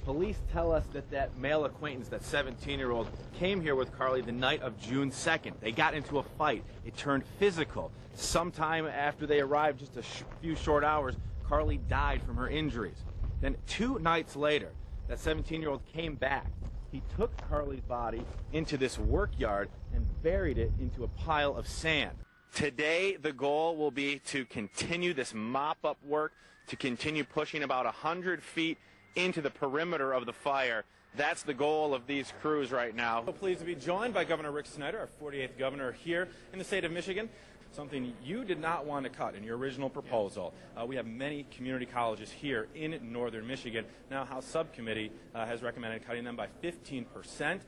Police tell us that that male acquaintance, that 17-year-old, came here with Carly the night of June 2nd. They got into a fight. It turned physical. Sometime after they arrived, just a few short hours, Carly died from her injuries. Then 2 nights later, that 17-year-old came back. He took Carly's body into this work yard and buried it into a pile of sand. Today, the goal will be to continue this mop-up work, to continue pushing about 100 feet into the perimeter of the fire. That's the goal of these crews right now. So pleased to be joined by Governor Rick Snyder, our 48th governor here in the state of Michigan. Something you did not want to cut in your original proposal. We have many community colleges here in northern Michigan. Now, House Subcommittee has recommended cutting them by 15%.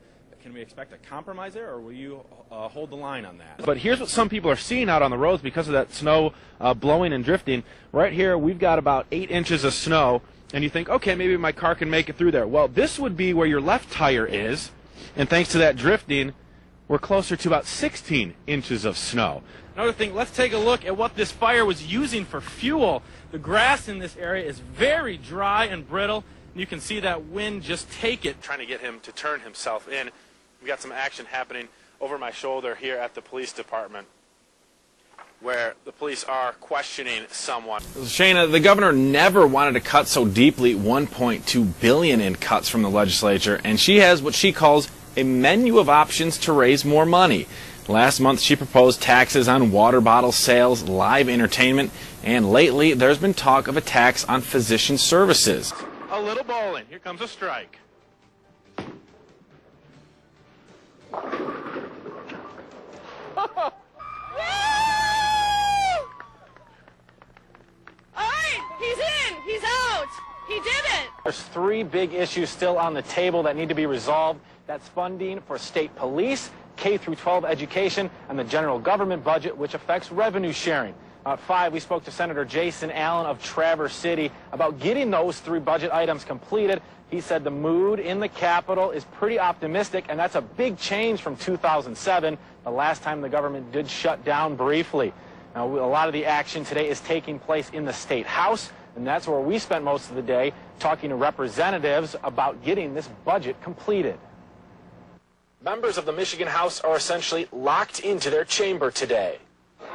Can we expect a compromise there, or will you hold the line on that? But here's what some people are seeing out on the roads because of that snow blowing and drifting. Right here, we've got about 8 inches of snow, and you think, okay, maybe my car can make it through there. Well, this would be where your left tire is, and thanks to that drifting, we're closer to about 16 inches of snow. Another thing, let's take a look at what this fire was using for fuel. The grass in this area is very dry and brittle. You can see that wind just take it. Trying to get him to turn himself in. We've got some action happening over my shoulder here at the police department, where the police are questioning someone. Shayna, the governor never wanted to cut so deeply, $1.2 billion in cuts from the legislature, and she has what she calls a menu of options to raise more money. Last month, she proposed taxes on water bottle sales, live entertainment, and lately there's been talk of a tax on physician services. A little bowling. Here comes a strike. He's in! He's out! He did it! There's 3 big issues still on the table that need to be resolved. That's funding for state police, K-12 education, and the general government budget, which affects revenue sharing. At 5, we spoke to Senator Jason Allen of Traverse City about getting those 3 budget items completed. He said the mood in the Capitol is pretty optimistic, and that's a big change from 2007, the last time the government did shut down briefly. Now, a lot of the action today is taking place in the State House, and that's where we spent most of the day talking to representatives about getting this budget completed. Members of the Michigan House are essentially locked into their chamber today.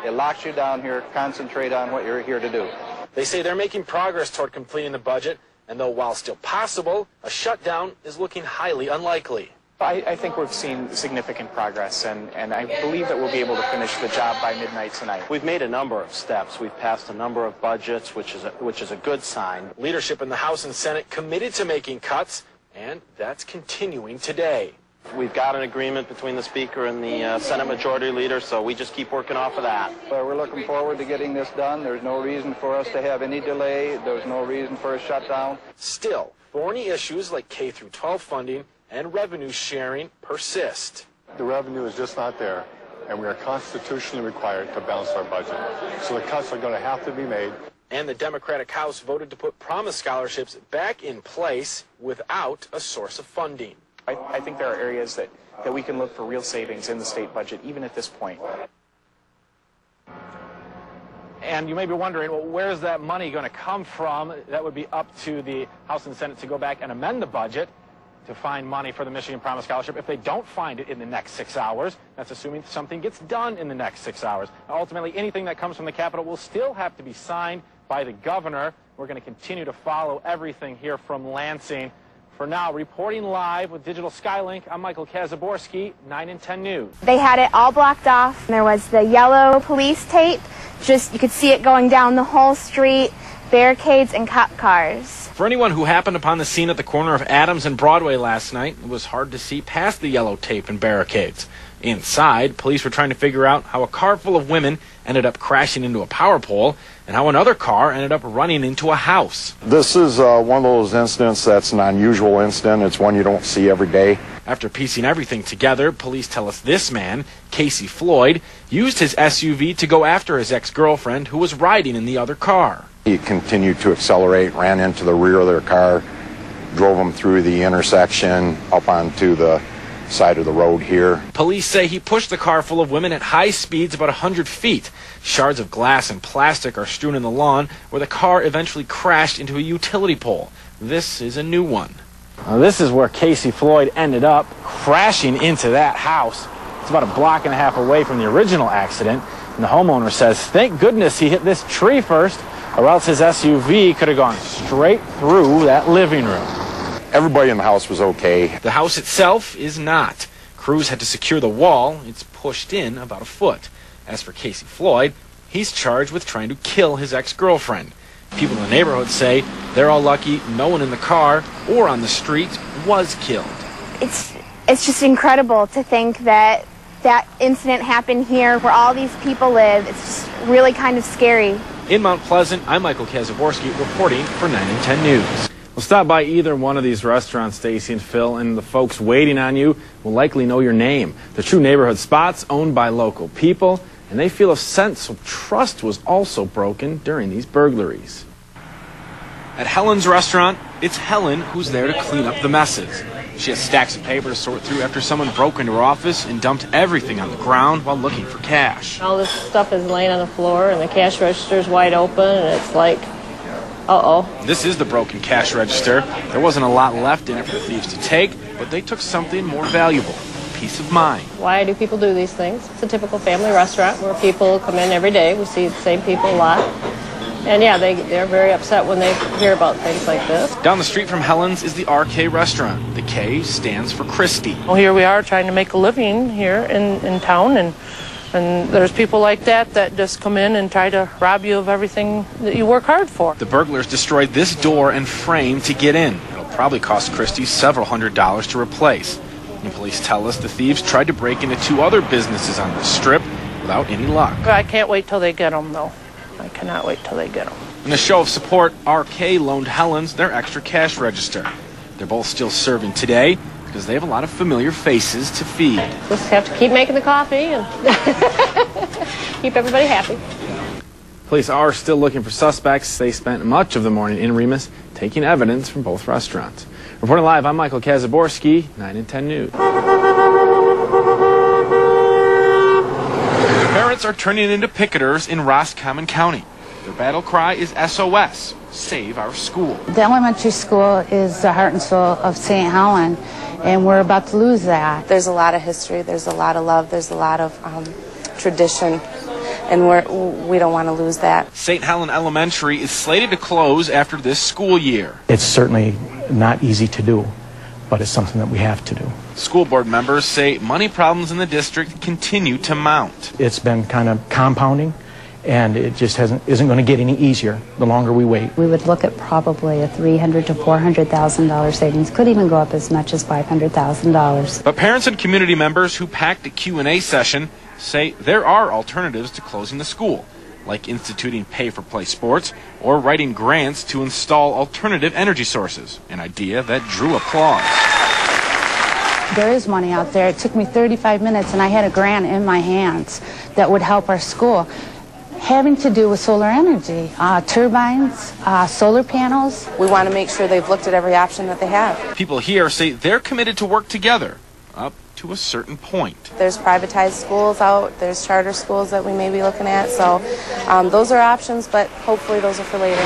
It locks you down here, concentrate on what you're here to do. They say they're making progress toward completing the budget, and though while still possible, a shutdown is looking highly unlikely. I think we've seen significant progress, and I believe that we'll be able to finish the job by midnight tonight. We've made a number of steps. We've passed a number of budgets, which is a good sign. Leadership in the House and Senate committed to making cuts, and that's continuing today. We've got an agreement between the Speaker and the Senate Majority Leader, so we just keep working off of that. We're looking forward to getting this done. There's no reason for us to have any delay. There's no reason for a shutdown. Still, thorny issues like K-12 funding and revenue sharing persist. The revenue is just not there, and we are constitutionally required to balance our budget. So the cuts are going to have to be made. And the Democratic House voted to put Promise scholarships back in place without a source of funding. I think there are areas that we can look for real savings in the state budget, even at this point. And you may be wondering, well, where's that money going to come from? That would be up to the House and Senate to go back and amend the budget to find money for the Michigan Promise Scholarship. If they don't find it in the next 6 hours, that's assuming something gets done in the next 6 hours. Ultimately, anything that comes from the Capitol will still have to be signed by the governor. We're going to continue to follow everything here from Lansing. For now, reporting live with Digital Skylink, I'm Michael Kasiborski, 9 and 10 News. They had it all blocked off. There was the yellow police tape. You could see it going down the whole street, barricades and cop cars. For anyone who happened upon the scene at the corner of Adams and Broadway last night, it was hard to see past the yellow tape and barricades. Inside, police were trying to figure out how a car full of women ended up crashing into a power pole and how another car ended up running into a house. This is one of those incidents that's an unusual incident. It's one you don't see every day. After piecing everything together, police tell us this man, Casey Floyd, used his SUV to go after his ex-girlfriend who was riding in the other car. He continued to accelerate, ran into the rear of their car, drove them through the intersection up onto the side of the road here. Police say he pushed the car full of women at high speeds about 100 feet. Shards of glass and plastic are strewn in the lawn where the car eventually crashed into a utility pole. This is a new one. Now, this is where Casey Floyd ended up, crashing into that house. It's about a block and a half away from the original accident. And the homeowner says, thank goodness he hit this tree first, or else his SUV could have gone straight through that living room. Everybody in the house was okay. The house itself is not. Crews had to secure the wall. It's pushed in about a foot. As for Casey Floyd, he's charged with trying to kill his ex-girlfriend. People in the neighborhood say they're all lucky no one in the car or on the street was killed. It's just incredible to think that that incident happened here where all these people live. It's just really kind of scary. In Mount Pleasant, I'm Michael Kasiborski reporting for 9 and 10 News. Well, stop by either one of these restaurants, Stacy and Phil, and the folks waiting on you will likely know your name. The true neighborhood spots owned by local people, and they feel a sense of trust was also broken during these burglaries. At Helen's restaurant, it's Helen who's there to clean up the messes. She has stacks of paper to sort through after someone broke into her office and dumped everything on the ground while looking for cash. All this stuff is laying on the floor, and the cash register's wide open, and it's like, uh-oh. This is the broken cash register. There wasn't a lot left in it for the thieves to take, but they took something more valuable. Peace of mind. Why do people do these things? It's a typical family restaurant where people come in every day. We see the same people a lot. And yeah, they're very upset when they hear about things like this. Down the street from Helen's is the RK restaurant. The K stands for Christie. Well, here we are trying to make a living here in town, and there's people like that just come in and try to rob you of everything that you work hard for. The burglars destroyed this door and frame to get in. It'll probably cost Christie several $100s to replace. And police tell us the thieves tried to break into 2 other businesses on the strip without any luck. I can't wait till they get them, though. I cannot wait till they get them. In a show of support, RK loaned Helen's their extra cash register. They're both still serving today because they have a lot of familiar faces to feed. Just have to keep making the coffee and keep everybody happy. Police are still looking for suspects. They spent much of the morning in Remus taking evidence from both restaurants. Reporting live, I'm Michael Kasiborski, 9 and 10 News. Parents are turning into picketers in Roscommon County. Their battle cry is SOS, save our school. The elementary school is the heart and soul of St. Helen, and we're about to lose that. There's a lot of history, there's a lot of love, there's a lot of tradition, and we don't want to lose that. St. Helen Elementary is slated to close after this school year. It's certainly not easy to do, but it's something that we have to do. School board members say money problems in the district continue to mount. It's been kind of compounding, and it just isn't going to get any easier the longer we wait. We would look at probably a $300,000 to $400,000 savings. Could even go up as much as $500,000. But parents and community members who packed a Q&A session say there are alternatives to closing the school, like instituting pay-for-play sports or writing grants to install alternative energy sources, an idea that drew applause. There is money out there. It took me 35 minutes, and I had a grant in my hands that would help our school, having to do with solar energy, turbines, solar panels. We want to make sure they've looked at every option that they have. People here say they're committed to work together up to a certain point. There's privatized schools out, there's charter schools that we may be looking at, so those are options, but hopefully those are for later.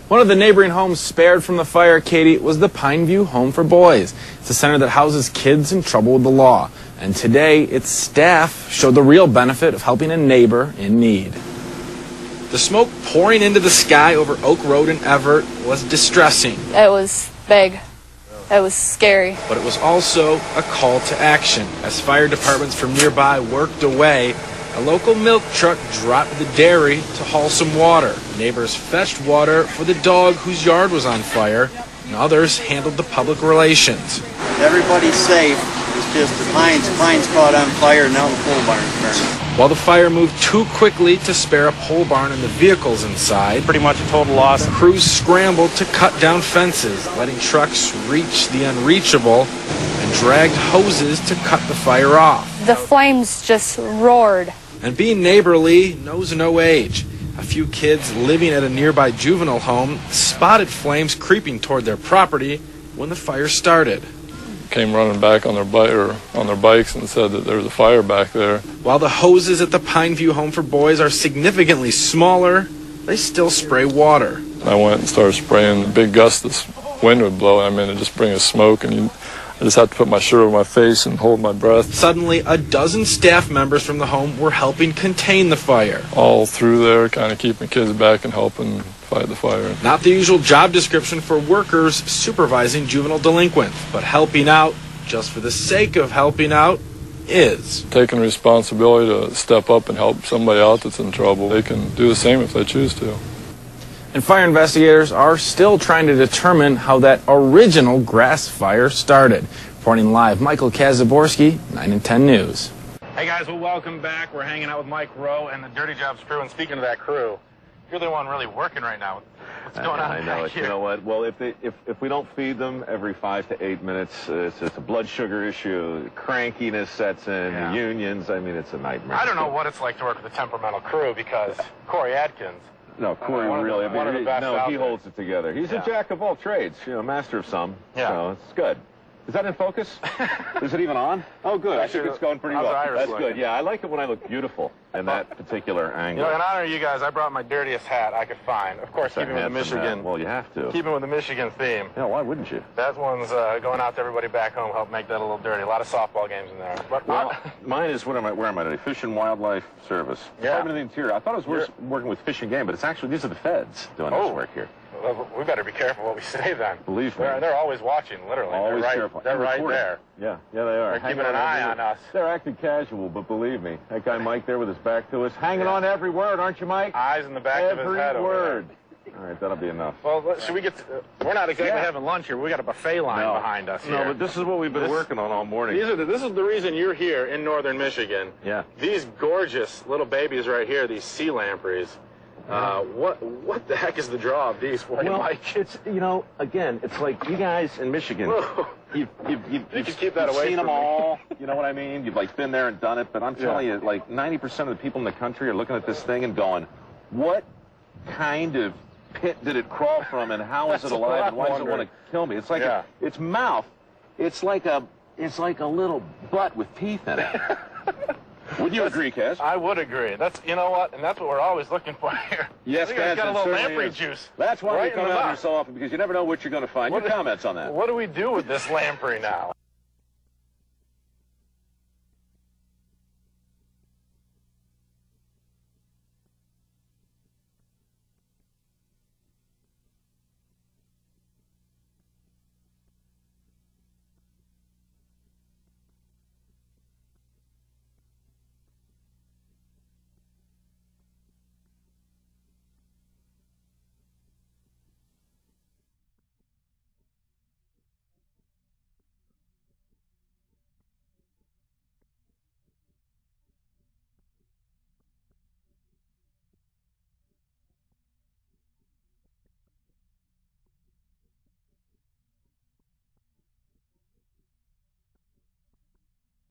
One of the neighboring homes spared from the fire, Katie, was the Pineview Home for Boys. It's a center that houses kids in trouble with the law. And today, its staff showed the real benefit of helping a neighbor in need. The smoke pouring into the sky over Oak Road in Everett was distressing. It was big. It was scary. But it was also a call to action. As fire departments from nearby worked away, a local milk truck dropped the dairy to haul some water. Neighbors fetched water for the dog whose yard was on fire, and others handled the public relations. Everybody's safe. It's just the pines caught on fire, and now the pole barn's burning. While the fire moved too quickly to spare a pole barn and the vehicles inside, Pretty much a total loss. Crews scrambled to cut down fences, letting trucks reach the unreachable, and dragged hoses to cut the fire off. The flames just roared. And being neighborly knows no age. A few kids living at a nearby juvenile home spotted flames creeping toward their property when the fire started. Came running back on their bikes and said that there was a fire back there. While the hoses at the Pineview Home for Boys are significantly smaller, they still spray water. I went and started spraying big gusts wind would blow. I mean, it just brings smoke, and I just have to put my shirt over my face and hold my breath. Suddenly, a dozen staff members from the home were helping contain the fire. All through there, kind of keeping kids back and helping fight the fire. Not the usual job description for workers supervising juvenile delinquents, but helping out, just for the sake of helping out, is. Taking responsibility to step up and help somebody out that's in trouble. They can do the same if they choose to. And fire investigators are still trying to determine how that original grass fire started. Reporting live, Michael Kasiborski, 9 and 10 News. Hey guys, well, welcome back. We're hanging out with Mike Rowe and the Dirty Jobs crew. And speaking of that crew, you're the one really working right now. What's going on? I know it. Here? You know what? Well, if we don't feed them every 5 to 8 minutes, it's a blood sugar issue. Crankiness sets in. Yeah. The unions. I mean, it's a nightmare. I don't know what it's like to work with a temperamental crew because Corey Atkins. No, Corey really. He holds it together. He's a jack of all trades. You know, master of some. Yeah. So it's good. Is that in focus? Is it even on? Oh, good. I think it's going pretty well. That's good. Yeah, I like it when I look beautiful in that particular angle. You know, in honor of you guys, I brought my dirtiest hat I could find. Of course, keeping with the Michigan. Well, you have to. Keeping with the Michigan theme. Yeah, why wouldn't you? That one's going out to everybody back home. Help make that a little dirty. A lot of softball games in there. But well, mine is where am I today? Fish and Wildlife Service. Yeah. Department of the Interior. I thought I was working with Fish and Game, but it's actually these are the feds doing this work here. Well, we better be careful what we say then. Believe me. They're always watching, literally. Always careful. They're right there. Yeah, they are. They're keeping an eye on us. They're acting casual, but believe me, that guy Mike there with his back to us, hanging on every word, aren't you, Mike? Eyes in the back of his head. Every word. All right, that'll be enough. Well, should we get we're not exactly having lunch here. We got a buffet line behind us here. No, but this is what we've been working on all morning. This is the reason you're here in northern Michigan. Yeah. These gorgeous little babies right here, these sea lampreys. What the heck is the draw of these for you, Mike? It's, you know, again, it's like you guys in Michigan, you've keep that away seen from them all, you know what I mean? You've like been there and done it, but I'm telling you, like 90% of the people in the country are looking at this thing and going, what kind of pit did it crawl from and how is it alive and why does it want to kill me? It's like its mouth, it's like a little butt with teeth in it. Would you agree, Cass? I would agree. That's, you know what, and that's what we're always looking for here. Yes, Cass, got a little lamprey juice. That's why right we come out here so often, because you never know what you're going to find. Your comments on that? What do we do with this lamprey now?